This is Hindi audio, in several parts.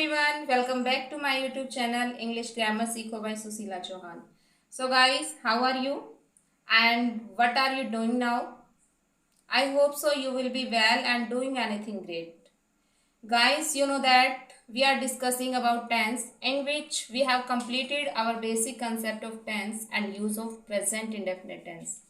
everyone, welcome back to my YouTube channel English Grammar Seekho by Susila Chauhan. So guys, how are you and what are you doing now? I hope so you will be well and doing anything great. Guys, you know that we are discussing about tense in which we have completed our basic concept of tense and use of present indefinite tense.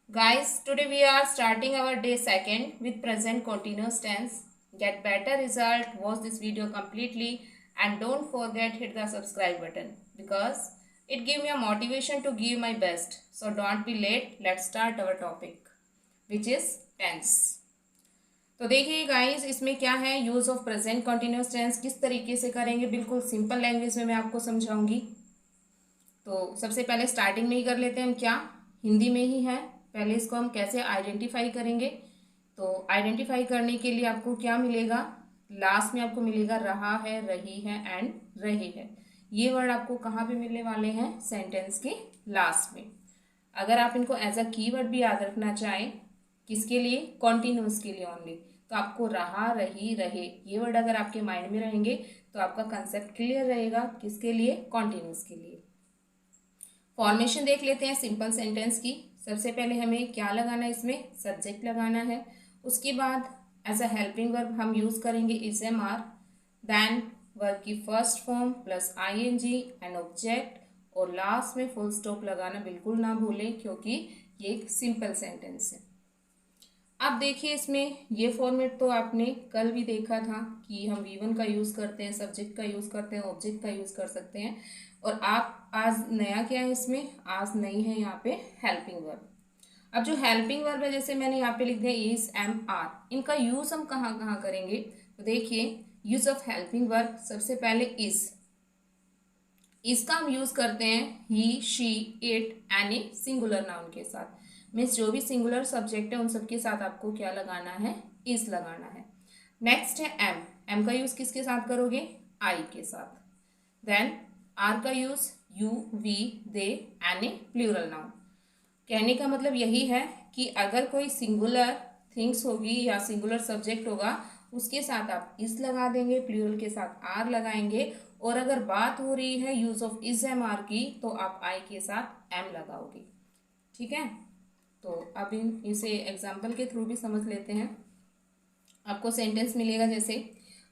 Guys, today we are starting our day second with present continuous tense. Get better result, watch this video completely and don't forget hit the subscribe button because it give me a motivation to give my best. So don't be late, let's start our topic which is tense. तो देखिए गाइस इसमें क्या है, use of present continuous tense किस तरीके से करेंगे, बिल्कुल सिंपल लैंग्वेज में मैं आपको समझाऊंगी। तो सबसे पहले स्टार्टिंग में ही कर लेते हैं हम, क्या हिंदी में ही है। पहले इसको हम कैसे आइडेंटिफाई करेंगे, तो आइडेंटिफाई करने के लिए आपको क्या मिलेगा, लास्ट में आपको मिलेगा रहा है, रही है एंड रहे है। ये वर्ड आपको कहाँ पे मिलने वाले हैं, सेंटेंस के लास्ट में। अगर आप इनको एज अ कीवर्ड भी याद रखना चाहें, किसके लिए, कॉन्टिन्यूस के लिए ओनली, तो आपको रहा, रही, रहे ये वर्ड अगर आपके माइंड में रहेंगे तो आपका कंसेप्ट क्लियर रहेगा, किसके लिए, कॉन्टिन्यूस के लिए। फॉर्मेशन देख लेते हैं सिंपल सेंटेंस की। सबसे पहले हमें क्या लगाना है, इसमें सब्जेक्ट लगाना है। उसके बाद एज अ हेल्पिंग वर्ब हम यूज करेंगे is am are, then verb की first form plus ING and object, और लास्ट में फुल स्टॉप लगाना बिल्कुल ना भूलें क्योंकि ये एक सिंपल सेंटेंस है। अब देखिए इसमें ये फॉर्मेट तो आपने कल भी देखा था कि हम V1 का यूज़ करते हैं, सब्जेक्ट का यूज़ करते हैं, ऑब्जेक्ट का यूज़ कर सकते हैं। और आप आज नया क्या है इसमें, आज नई है यहाँ पे हेल्पिंग वर्ब। अब जो हेल्पिंग वर्ब है, जैसे मैंने यहाँ पे लिख दिया इज एम आर, इनका यूज़ हम कहाँ कहाँ करेंगे, तो देखिए यूज़ ऑफ हेल्पिंग वर्ब सबसे पहले इसका हम यूज़ करते हैं he, she, it any singular noun के साथ। मीन्स जो भी सिंगुलर सब्जेक्ट है उन सबके साथ आपको क्या लगाना है, इज लगाना है। नेक्स्ट है एम का यूज किसके साथ करोगे, आई के साथ। देन आर का use you, we, they any plural noun. कहने का मतलब यही है कि अगर कोई सिंगुलर थिंग्स होगी या सिंगुलर सब्जेक्ट होगा उसके साथ आप इज लगा देंगे, प्लूरल के साथ आर लगाएंगे। और अगर बात हो रही है use of is am are की तो आप आई के साथ एम लगाओगे, ठीक है। तो अब इसे एग्जाम्पल के थ्रू भी समझ लेते हैं। आपको सेंटेंस मिलेगा जैसे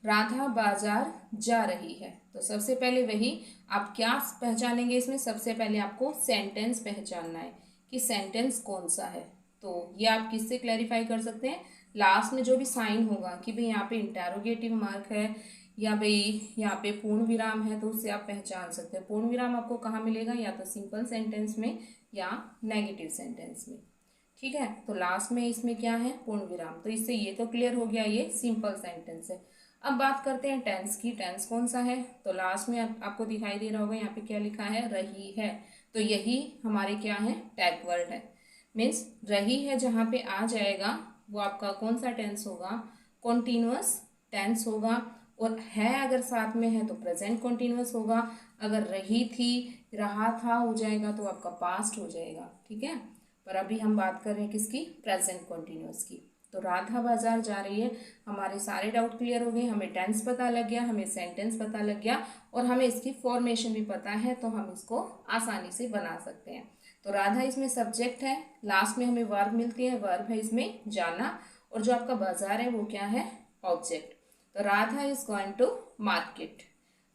राधा बाजार जा रही है, तो सबसे पहले वही आप क्या पहचानेंगे इसमें, सबसे पहले आपको सेंटेंस पहचानना है कि सेंटेंस कौन सा है। तो ये आप किससे क्लैरिफाई कर सकते हैं, लास्ट में जो भी साइन होगा कि भाई यहाँ पे इंटेरोगेटिव मार्क है या भाई यहाँ पे पूर्ण विराम है, तो उससे आप पहचान सकते हैं। पूर्ण विराम आपको कहाँ मिलेगा, या तो सिंपल सेंटेंस में या नेगेटिव सेंटेंस में, ठीक है। तो लास्ट में इसमें क्या है, पूर्ण विराम। तो इससे ये तो क्लियर हो गया, ये सिंपल सेंटेंस है। अब बात करते हैं टेंस की, टेंस कौन सा है, तो लास्ट में आपको दिखाई दे रहा होगा यहाँ पे क्या लिखा है, रही है। तो यही हमारे क्या है, टैग वर्ड है। मीन्स रही है जहाँ पे आ जाएगा वो आपका कौन सा टेंस होगा, कॉन्टिन्यूअस टेंस होगा। और है अगर साथ में है तो प्रेजेंट कॉन्टिन्यूअस होगा। अगर रही थी, रहा था हो जाएगा तो आपका पास्ट हो जाएगा, ठीक है। पर अभी हम बात कर रहे हैं किसकी, प्रेजेंट कॉन्टिन्यूअस की। तो राधा बाजार जा रही है, हमारे सारे डाउट क्लियर हो गए, हमें टेंस पता लग गया, हमें सेंटेंस पता लग गया और हमें इसकी फॉर्मेशन भी पता है, तो हम इसको आसानी से बना सकते हैं। तो राधा इसमें सब्जेक्ट है, लास्ट में हमें वर्ब मिलती है, वर्ब है इसमें जाना, और जो आपका बाजार है वो क्या है, ऑब्जेक्ट। तो Radha is going to market,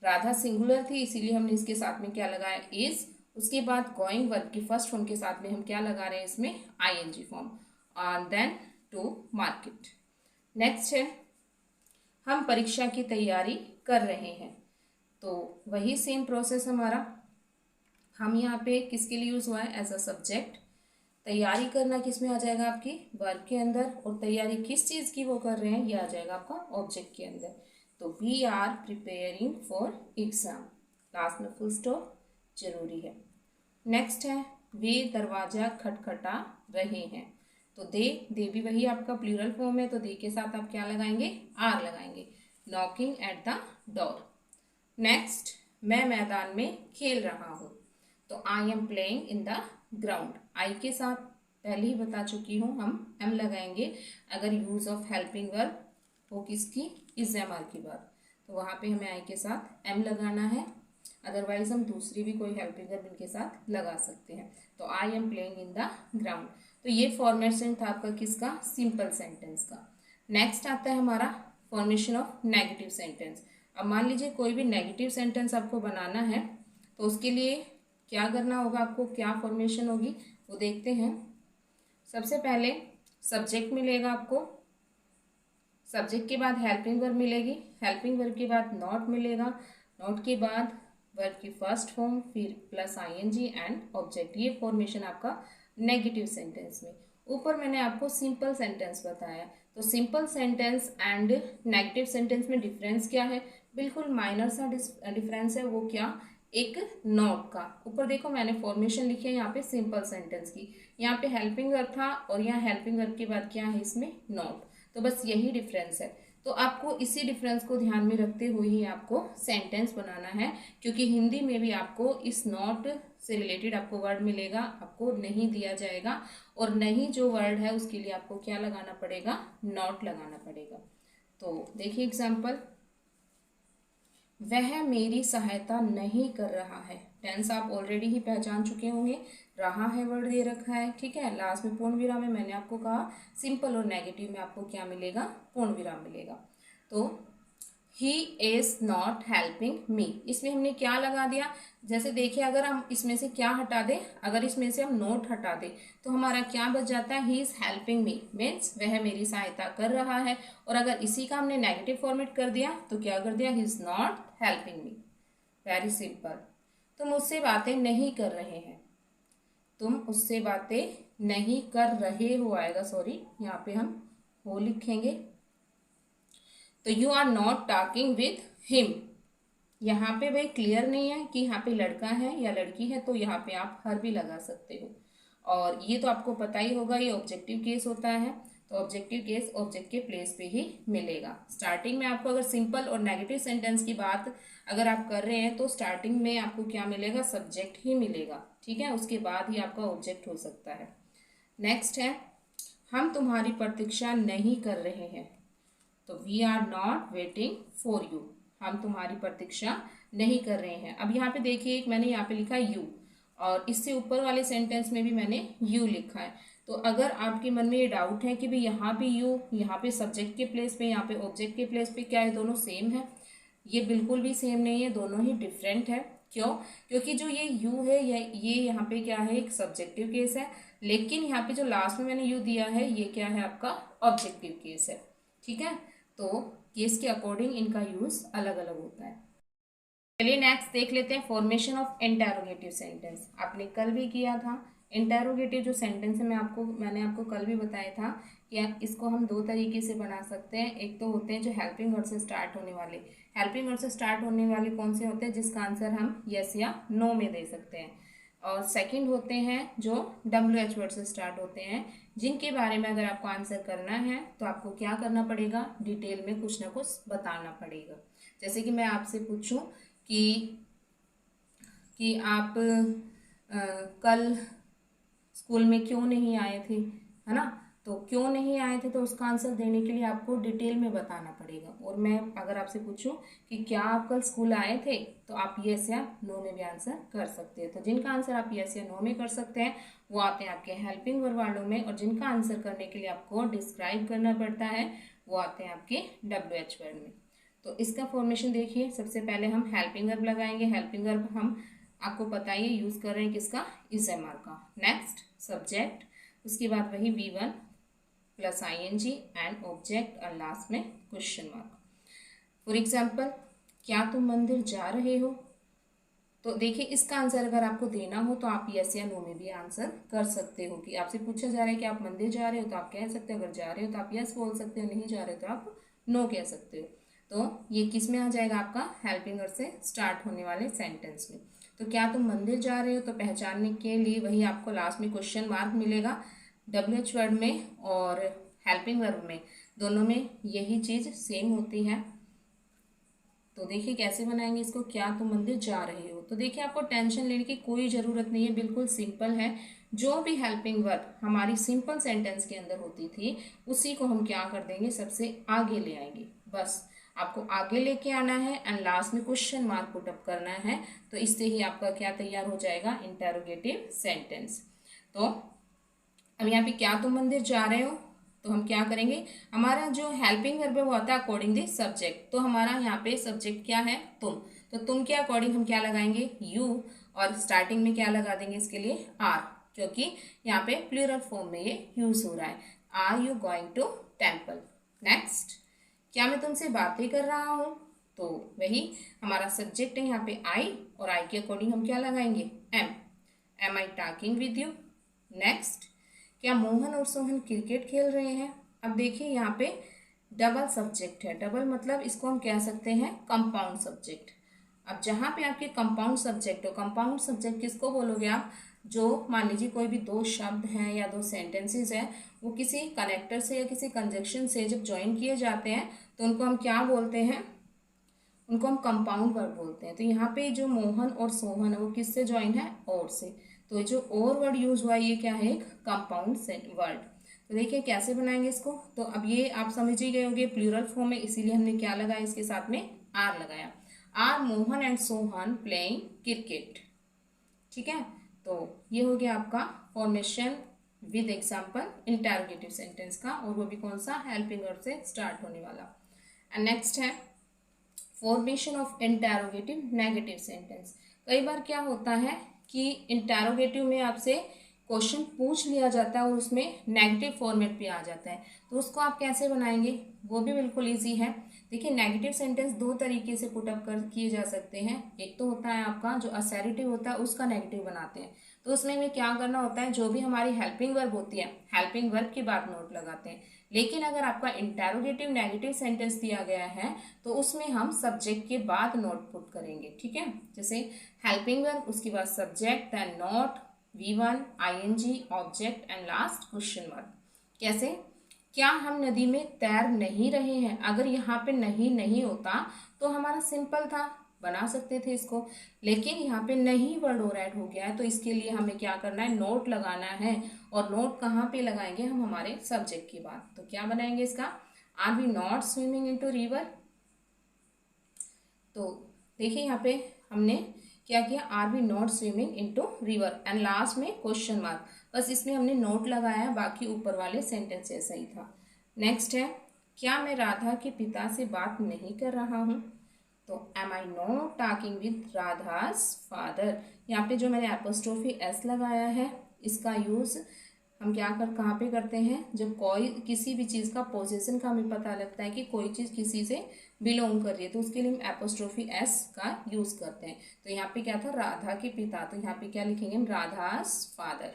Radha singular थी इसीलिए हमने इसके साथ में क्या लगाया, इज। उसके बाद गोइंग वर्ब की फर्स्ट फॉर्म के साथ में हम क्या लगा रहे हैं इसमें, ING form, and then to market. Next है हम परीक्षा की तैयारी कर रहे हैं, तो वही सेम प्रोसेस हमारा, हम यहाँ पे किसके लिए यूज हुआ है, एज अ सब्जेक्ट। तैयारी करना किस में आ जाएगा, आपकी वर्ब के अंदर, और तैयारी किस चीज़ की वो कर रहे हैं ये आ जाएगा आपका ऑब्जेक्ट के अंदर। तो we are preparing for exam, last में फुल स्टॉप जरूरी है। नेक्स्ट है वे दरवाजा खटखटा रहे हैं, तो दे भी वही आपका प्लूरल फॉर्म है, तो दे के साथ आप क्या लगाएंगे, आर लगाएंगे। Knocking at the door. Next मैं मैदान में खेल रहा हूँ, तो I am playing in the ground. I के साथ पहले ही बता चुकी हूँ हम एम लगाएंगे अगर यूज ऑफ हेल्पिंग वर्ब हो किसकी, इज एम आर की बात। तो वहाँ पे हमें आई के साथ एम लगाना है, अदरवाइज हम दूसरी भी कोई हेल्पिंग वर्ब इनके साथ लगा सकते हैं। तो I am playing in the ground. तो ये फॉर्मेशन था आपका किसका, सिंपल सेंटेंस का। नेक्स्ट आता है हमारा फॉर्मेशन ऑफ नेगेटिव सेंटेंस। अब मान लीजिए कोई भी नेगेटिव सेंटेंस आपको बनाना है तो उसके लिए क्या करना होगा, आपको क्या फॉर्मेशन होगी वो देखते हैं। सबसे पहले सब्जेक्ट मिलेगा आपको, सब्जेक्ट के बाद हेल्पिंग वर्ब मिलेगी, हेल्पिंग वर्ब के बाद नॉट मिलेगा, नॉट के बाद वर्ब की फर्स्ट फॉर्म, फिर प्लस आईएनजी एंड ऑब्जेक्ट। ये फॉर्मेशन आपका नेगेटिव सेंटेंस में। ऊपर मैंने आपको सिंपल सेंटेंस बताया, तो simple sentence and negative sentence में डिफरेंस क्या है, बिल्कुल माइनर सा डिफरेंस है। वो क्या, एक नॉट का। ऊपर देखो मैंने फॉर्मेशन लिखी है यहाँ पे सिंपल सेंटेंस की, यहाँ पे हेल्पिंग वर्ब था और यहाँ हेल्पिंग वर्ब के बाद क्या है इसमें नॉट। तो बस यही डिफरेंस है। तो आपको इसी डिफरेंस को ध्यान में रखते हुए ही आपको सेंटेंस बनाना है, क्योंकि हिंदी में भी आपको इस नॉट से रिलेटेड आपको वर्ड मिलेगा, आपको नहीं दिया जाएगा, और नहीं जो वर्ड है उसके लिए आपको क्या लगाना पड़ेगा, नॉट लगाना पड़ेगा। तो देखिए एग्जाम्पल, वह मेरी सहायता नहीं कर रहा है। टेंस आप ऑलरेडी ही पहचान चुके होंगे, रहा है वर्ड दे रखा है, ठीक है। लास्ट में पूर्ण विराम है, मैंने आपको कहा सिंपल और नेगेटिव में आपको क्या मिलेगा, पूर्ण विराम मिलेगा। तो ही इज नॉट हेल्पिंग मी, इसमें हमने क्या लगा दिया, जैसे देखिए अगर हम इसमें से क्या हटा दें, अगर इसमें से हम नोट हटा दें तो हमारा क्या बच जाता है, he is helping me means वह मेरी सहायता कर रहा है। और अगर इसी का हमने नेगेटिव फॉर्मेट कर दिया तो क्या कर दिया, he is not helping me. Very simple. तुम उससे बातें नहीं कर रहे हैं, तुम उससे बातें नहीं कर रहे हो आएगा, सॉरी यहाँ पे हम हो लिखेंगे। तो you are not talking with him, यहाँ पे भाई क्लियर नहीं है कि यहाँ पे लड़का है या लड़की है, तो यहाँ पे आप हर भी लगा सकते हो। और ये तो आपको पता ही होगा, ये ऑब्जेक्टिव केस होता है, तो ऑब्जेक्टिव केस ऑब्जेक्ट के प्लेस पे ही मिलेगा। स्टार्टिंग में आपको अगर सिंपल और नेगेटिव सेंटेंस की बात अगर आप कर रहे हैं तो स्टार्टिंग में आपको क्या मिलेगा, सब्जेक्ट ही मिलेगा, ठीक है। उसके बाद ही आपका ऑब्जेक्ट हो सकता है। नेक्स्ट है, हम तुम्हारी प्रतीक्षा नहीं कर रहे हैं, तो we are not waiting for you, हम तुम्हारी प्रतीक्षा नहीं कर रहे हैं। अब यहाँ पे देखिए एक मैंने यहाँ पे लिखा है यू, और इससे ऊपर वाले सेंटेंस में भी मैंने यू लिखा है। तो अगर आपके मन में ये डाउट है कि भाई यहाँ भी यू, यहाँ पे सब्जेक्ट के प्लेस पे, यहाँ पे ऑब्जेक्ट के प्लेस पे, क्या ये दोनों सेम है, ये बिल्कुल भी सेम नहीं है, दोनों ही डिफरेंट है। क्यों, क्योंकि जो ये यू है ये यहाँ पे क्या है, एक सब्जेक्टिव केस है, लेकिन यहाँ पे जो लास्ट में मैंने यू दिया है ये क्या है, आपका ऑब्जेक्टिव केस है, ठीक है। तो केस के अकॉर्डिंग इनका यूज अलग अलग होता है। चलिए नेक्स्ट देख लेते हैं फॉर्मेशन ऑफ इंटेरोगेटिव सेंटेंस। आपने कल भी किया था इंटेरोगेटिव जो सेंटेंस है, मैंने आपको कल भी बताया था कि आप इसको हम दो तरीके से बना सकते हैं। एक तो होते हैं जो हेल्पिंग वर्ड से स्टार्ट होने वाले, हेल्पिंग वर्ड से स्टार्ट होने वाले कौन से होते हैं, जिसका आंसर हम यस या नो में दे सकते हैं। और सेकंड होते हैं जो WH वर्ड से स्टार्ट होते हैं, जिनके बारे में अगर आपको आंसर करना है तो आपको क्या करना पड़ेगा, डिटेल में कुछ ना कुछ बताना पड़ेगा। जैसे कि मैं आपसे पूछूं कि आप कल स्कूल में क्यों नहीं आए थे, है ना। तो क्यों नहीं आए थे, तो उसका आंसर देने के लिए आपको डिटेल में बताना पड़ेगा। और मैं अगर आपसे पूछूं कि क्या आप कल स्कूल आए थे, तो आप यस या नो में भी आंसर कर सकते हैं। तो जिनका आंसर आप यस या नो में कर सकते हैं वो आते हैं आपके हेल्पिंग वर्ब वालों में, और जिनका आंसर करने के लिए आपको डिस्क्राइब करना पड़ता है वो आते हैं आपके WH वर्ड में। तो इसका फॉर्मेशन देखिए, सबसे पहले हम हेल्पिंग वर्ब लगाएंगे। हेल्पिंग वर्ब हम आपको पता ही यूज कर रहे हैं किसका, इज एम आर का। नेक्स्ट सब्जेक्ट, उसके बाद वही V1 plus ING and object, और लास्ट में क्वेश्चन मार्क। फॉर एग्जाम्पल, क्या तुम मंदिर जा रहे हो, तो देखिए इसका आंसर अगर आपको देना हो तो आप यस या नो में भी आंसर कर सकते हो। कि आपसे पूछा जा रहा है कि आप मंदिर जा रहे हो तो आप कह सकते हो, अगर जा रहे हो तो आप यस बोल सकते हो, नहीं जा रहे हो तो आप नो कह सकते हो। तो ये किस में आ जाएगा, आपका हेल्पिंग वर्ड से स्टार्ट होने वाले सेंटेंस में। तो क्या तुम मंदिर जा रहे हो, तो पहचानने के लिए वही आपको लास्ट में क्वेश्चन मार्क मिलेगा WH वर्ड में और हेल्पिंग वर्ब में, दोनों में यही चीज़ सेम होती है। तो देखिए कैसे बनाएंगे इसको, क्या तुम मंदिर जा रहे हो। तो देखिए आपको टेंशन लेने की कोई ज़रूरत नहीं है, बिल्कुल सिंपल है। जो भी हेल्पिंग वर्ब हमारी सिंपल सेंटेंस के अंदर होती थी उसी को हम क्या कर देंगे, सबसे आगे ले आएंगे। बस आपको आगे लेके आना है एंड लास्ट में क्वेश्चन मार्क पुट अप करना है। तो इससे ही आपका क्या तैयार हो जाएगा, इंटेरोगेटिव सेंटेंस। तो अब यहाँ पे क्या तुम मंदिर जा रहे हो, तो हम क्या करेंगे, हमारा जो हेल्पिंग वर्ब है वो आता है अकॉर्डिंग द सब्जेक्ट। तो हमारा यहाँ पे सब्जेक्ट क्या है, तुम। तो तुम के अकॉर्डिंग हम क्या लगाएंगे, यू, और स्टार्टिंग में क्या लगा देंगे इसके लिए, आर, क्योंकि यहाँ पे प्लूरल फॉर्म में ये यूज हो रहा है। Are you going to temple. Next, क्या मैं तुमसे बातें कर रहा हूँ, तो वही हमारा सब्जेक्ट है यहाँ पे आई, और आई के अकॉर्डिंग हम क्या लगाएंगे, am I talking with you. Next, क्या मोहन और सोहन क्रिकेट खेल रहे हैं। अब देखिए यहाँ पे डबल सब्जेक्ट है, डबल मतलब इसको हम कह सकते हैं कंपाउंड सब्जेक्ट। अब जहाँ पे आपके कंपाउंड सब्जेक्ट हो, कंपाउंड सब्जेक्ट किसको बोलोगे आप, जो मान लीजिए कोई भी दो शब्द हैं या दो सेंटेंसेस हैं, वो किसी कनेक्टर से या किसी कंजक्शन से जब ज्वाइन किए जाते हैं तो उनको हम क्या बोलते हैं, उनको हम कंपाउंड वर्ड बोलते हैं। तो यहाँ पे जो मोहन और सोहन है वो किससे ज्वाइन है, और से। तो जो और वर्ड यूज हुआ है ये क्या है, एक कंपाउंड वर्ड। तो देखिए कैसे बनाएंगे इसको। तो अब ये आप समझ ही गए होंगे प्लूरल फॉर्म है, इसीलिए हमने क्या लगाया, इसके साथ में आर लगाया। Are Mohan and Sohan playing cricket. ठीक है, तो ये हो गया आपका formation with example interrogative sentence का, और वो भी कौन सा, हेल्पिंग वर्ब से स्टार्ट होने वाला। एंड नेक्स्ट है formation of interrogative negative sentence. कई बार क्या होता है कि इंटरोगेटिव में आपसे क्वेश्चन पूछ लिया जाता है और उसमें नेगेटिव फॉर्मेट पे आ जाता है, तो उसको आप कैसे बनाएंगे, वो भी बिल्कुल इजी है। देखिए नेगेटिव सेंटेंस दो तरीके से पुट अप कर किए जा सकते हैं। एक तो होता है आपका जो असर्टिव होता है उसका नेगेटिव बनाते हैं, तो उसमें हमें क्या करना होता है, जो भी हमारी हेल्पिंग वर्ब होती है, हेल्पिंग वर्ब के बाद नोट लगाते हैं। लेकिन अगर आपका इंटरोगेटिव नेगेटिव सेंटेंस दिया गया है तो उसमें हम सब्जेक्ट के बाद नोट पुट करेंगे। ठीक है, जैसे हेल्पिंग वर्ब, उसके बाद subject, then not, V1, ING, object and last question mark. कैसे, क्या हम नदी में तैर नहीं रहे हैं, अगर यहाँ पे नहीं होता तो हमारा सिंपल था, बना सकते थे इसको, लेकिन यहाँ पे नहीं वर्ड और ऐड हो गया है, तो इसके लिए हमें क्या करना है, नोट लगाना है। और नोट कहाँ पे लगाएंगे हम, हमारे सब्जेक्ट के बाद। तो क्या बनाएंगे इसका, are we not swimming into river. तो देखिए यहाँ पे हमने क्या किया, are we not swimming into river and last में क्वेश्चन मार्क, बस इसमें हमने नोट लगाया, बाकी ऊपर वाले सेंटेंस ऐसा ही था। नेक्स्ट है, क्या मैं राधा के पिता से बात नहीं कर रहा हूँ, तो am I not talking with Radha's father. यहाँ पे जो मैंने एपोस्ट्रोफी एस लगाया है, इसका यूज़ हम क्या कहाँ पे करते हैं, जब कोई किसी भी चीज़ का पोजीशन का हमें पता लगता है कि कोई चीज़ किसी से बिलोंग कर रही है, तो उसके लिए हम एपोस्ट्रोफी एस का यूज़ करते हैं। तो यहाँ पे क्या था, राधा के पिता, तो यहाँ पे क्या लिखेंगे हम, राधाज फादर।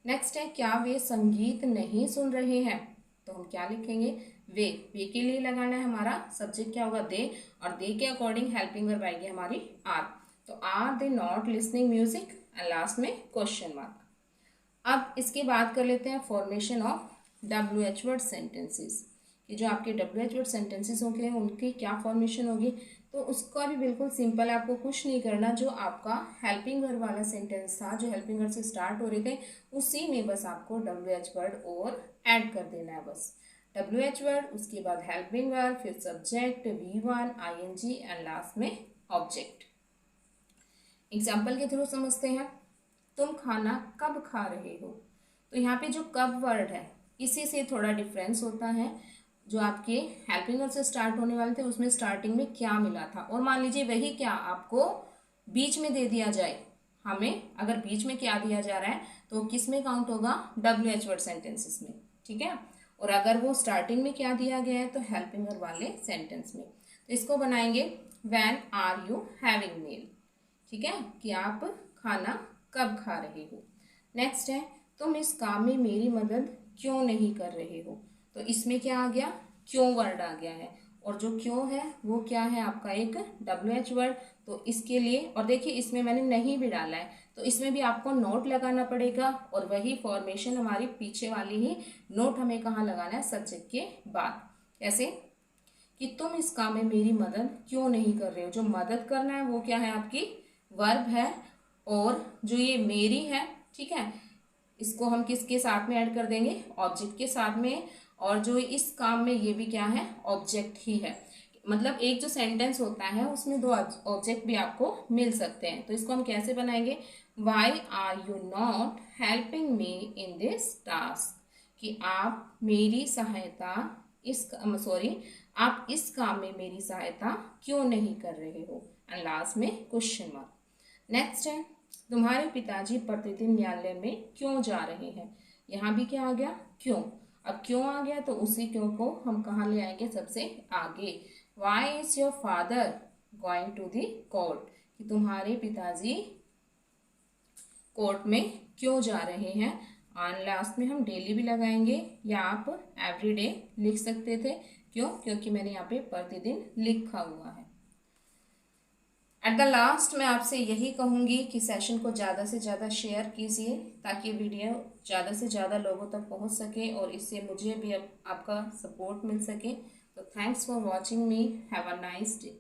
नेक्स्ट है, क्या वे संगीत नहीं सुन रहे हैं, तो हम क्या लिखेंगे, वे के लिए लगाना है हमारा सब्जेक्ट क्या होगा, दे, और दे के अकॉर्डिंग हेल्पिंग वर्ब आएगी हमारी आर। तो are they not listening music and last में क्वेश्चन मार्क। अब इसके बाद कर लेते हैं formation of WH word sentences, कि जो आपके WH वर्ड सेंटेंसेस होंगे उनकी क्या फॉर्मेशन होगी। तो उसका भी बिल्कुल सिंपल है, आपको कुछ नहीं करना, जो आपका हेल्पिंग वर्ब वाला सेंटेंस था, जो हेल्पिंग वर्ब से स्टार्ट हो रहे थे, उसी में बस आपको WH वर्ड और ऐड कर देना है। बस WH वर्ड, उसके बाद हेल्पिंग वर्ब, फिर subject, V1, ING and last में ऑब्जेक्ट। एग्जाम्पल के थ्रू समझते हैं। तुम खाना कब खा रहे हो, तो यहाँ पे जो कब वर्ड है इसी से थोड़ा डिफरेंस होता है। जो आपके हेल्पिंग वर्ब से स्टार्ट होने वाले थे उसमें स्टार्टिंग में क्या मिला था, और मान लीजिए वही क्या आपको बीच में दे दिया जाए, हमें अगर बीच में क्या दिया जा रहा है तो किस में काउंट होगा, WH वर्ड सेंटेंसेस में। ठीक है, और अगर वो स्टार्टिंग में क्या दिया गया है तो हेल्पिंग वर्ब वाले सेंटेंस में। तो इसको बनाएंगे व्हेन आर यू हैविंग मील। ठीक है, कि आप खाना कब खा रहे हो। नेक्स्ट है, तुम इस काम में मेरी मदद क्यों नहीं कर रहे हो, तो इसमें क्या आ गया, क्यों वर्ड आ गया है, और जो क्यों है वो क्या है आपका एक WH वर्ड। तो इसके लिए, और देखिए इसमें मैंने नहीं भी डाला है, तो इसमें भी आपको नोट लगाना पड़ेगा, और वही फॉर्मेशन हमारी पीछे वाली ही नोट हमें कहाँ लगाना है, सब्जेक्ट के बाद। कैसे, कि तुम इस काम में मेरी मदद क्यों नहीं कर रहे हो, जो मदद करना है वो क्या है आपकी वर्ब है, और जो ये मेरी है, ठीक है, इसको हम किसके साथ में ऐड कर देंगे, ऑब्जेक्ट के साथ में, और जो इस काम में ये भी क्या है, ऑब्जेक्ट ही है। मतलब एक जो सेंटेंस होता है उसमें दो ऑब्जेक्ट भी आपको मिल सकते हैं, तो इसको हम कैसे बनाएंगे, why are you not helping me in this task, कि आप मेरी सहायता आप इस काम में मेरी सहायता क्यों नहीं कर रहे हो, एंड लास्ट में क्वेश्चन मार्क। नेक्स्ट है, तुम्हारे पिताजी प्रतिदिन न्यायालय में क्यों जा रहे हैं, यहाँ भी क्या आ गया, क्यों। अब क्यों आ गया तो उसी क्यों को हम कहाँ ले आएंगे, सबसे आगे, why is your father going to the court, कि तुम्हारे पिताजी कोर्ट में क्यों जा रहे हैं, और लास्ट में हम डेली भी लगाएंगे, या आप एवरीडे लिख सकते थे, क्यों, क्योंकि मैंने यहाँ पे प्रतिदिन लिखा हुआ है। एट द लास्ट मैं आपसे यही कहूँगी कि सेशन को ज़्यादा से ज़्यादा शेयर कीजिए ताकि वीडियो ज़्यादा से ज़्यादा लोगों तक पहुँच सके और इससे मुझे भी आपका सपोर्ट मिल सके। तो thanks for watching me, have a nice day.